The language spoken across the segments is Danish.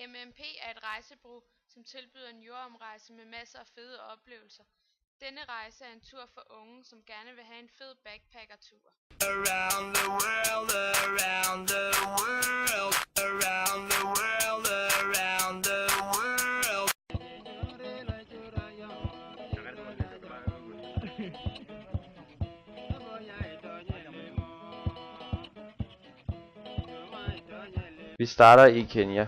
MMP er et rejsebureau, som tilbyder en jordomrejse med masser af fede oplevelser. Denne rejse er en tur for unge, som gerne vil have en fed backpackertur. Around the world, around the world, around the world, around the world. Vi starter i Kenya.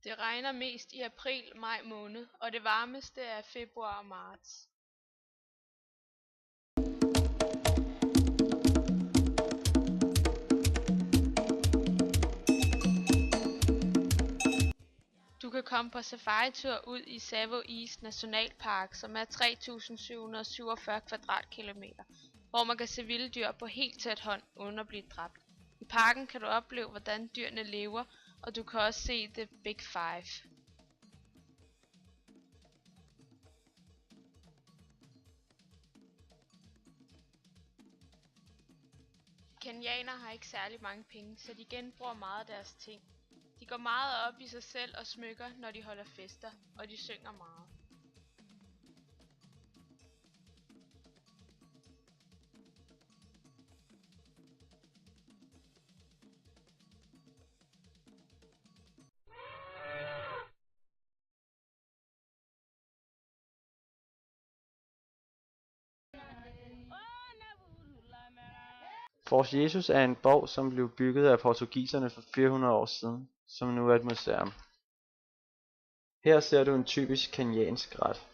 Det regner mest i april-maj måned, og det varmeste er februar og marts. Du kan komme på safaritur ud i Tsavo East Nationalpark, som er 3.747 kvadratkilometer, hvor man kan se vilde dyr på helt tæt hånd uden at blive dræbt. I parken kan du opleve, hvordan dyrene lever, og du kan også se The Big Five. Kenyanere har ikke særlig mange penge, så de genbruger meget af deres ting. De går meget op i sig selv og smykker, når de holder fester, og de synger meget. Fort Jesus er en borg, som blev bygget af portugiserne for 400 år siden, som nu er et museum. Her ser du en typisk kenyansk ret.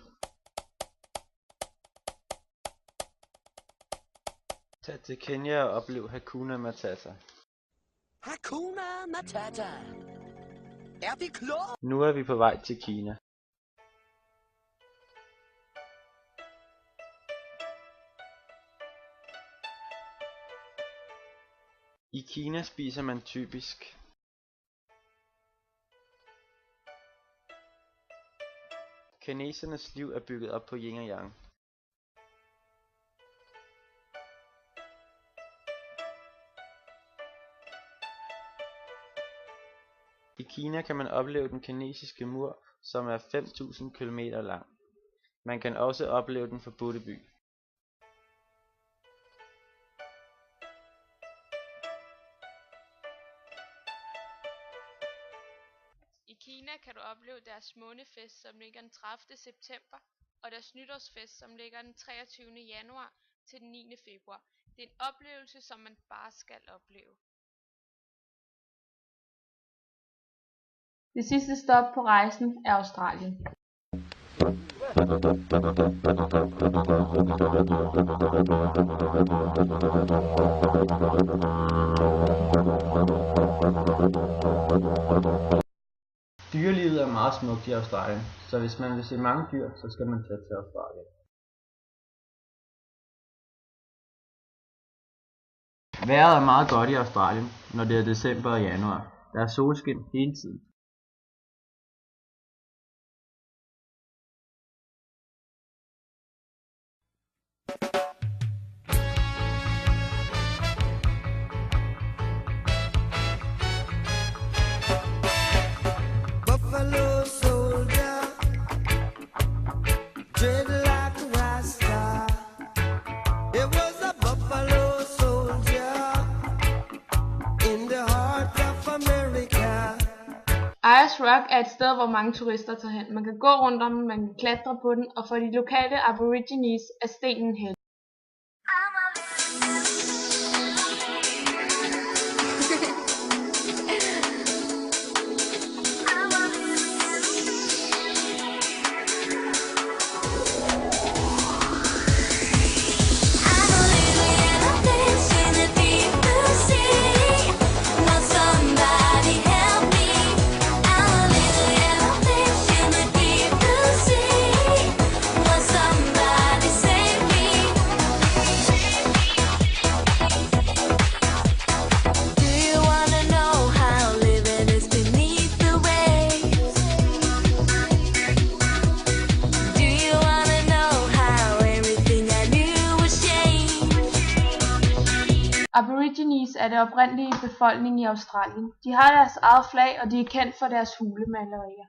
Tag til Kenya og oplev Hakuna Matata. Hakuna Matata. Er vi klar? Nu er vi på vej til Kina. I Kina spiser man typisk kinesernes liv er bygget op på yin og yang. I Kina kan man opleve den kinesiske mur, som er 5.000 km lang. Man kan også opleve den forbudte by. I Kina kan du opleve deres månefest, som ligger den 30. september, og deres nytårsfest, som ligger den 23. januar til den 9. februar. Det er en oplevelse, som man bare skal opleve. Det sidste stop på rejsen er Australien. Dyrelivet er meget smukt i Australien, så hvis man vil se mange dyr, så skal man tage til Australien. Vejret er meget godt i Australien, når det er december og januar. Der er solskin hele tiden. Buffalo soldier, dreadlock rasta. It was a buffalo soldier in the heart of America. Ayers Rock er et sted, hvor mange turister tager hen. Man kan gå rundt om den, man kan klatre på den, og for de lokale aborigines er stenen hellig. Somebody save me. Aborigines er det oprindelige befolkning i Australien. De har deres eget flag, og de er kendt for deres hulemalerier.